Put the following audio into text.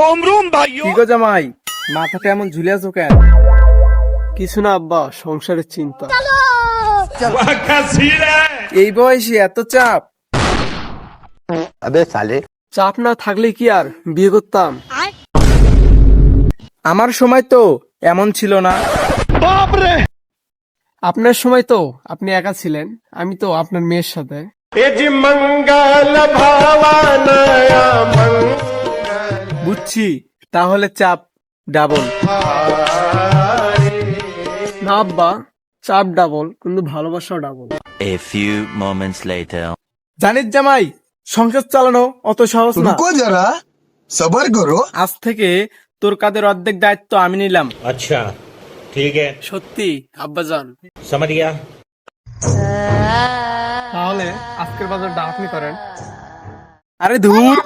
रोम रोम भाइयों। কি গো জামাই, মাথাটা এমন ঝুলে আছো কেন? কিছু না আব্বা, সংসারের চিন্তা। এই বয়সে এত চাপ? চাপ না থাকলে কি আর বিয়ে করতাম? আমার সময় তো এমন ছিল না। আপনার সময় তো আপনি একা ছিলেন, আমি তো আপনার মেয়ের সাথে। বুঝছি, তাহলে চাপ ডাবল। না আব্বা, চাপ ডাবল কিন্তু ভালোবাসাও double. A few moments later. জানিস জামাই, সংসার চালানো অত সহজ না। रुको जरा सबर करो। আজ থেকে তোর কাঁধের অর্ধেক দায়িত্ব আমি নিলাম। अच्छा ठीक है, সত্যি আব্বাজান? समझ गया। তাহলে আজকের বাজারটা আপনি করেন। আরে ধুর।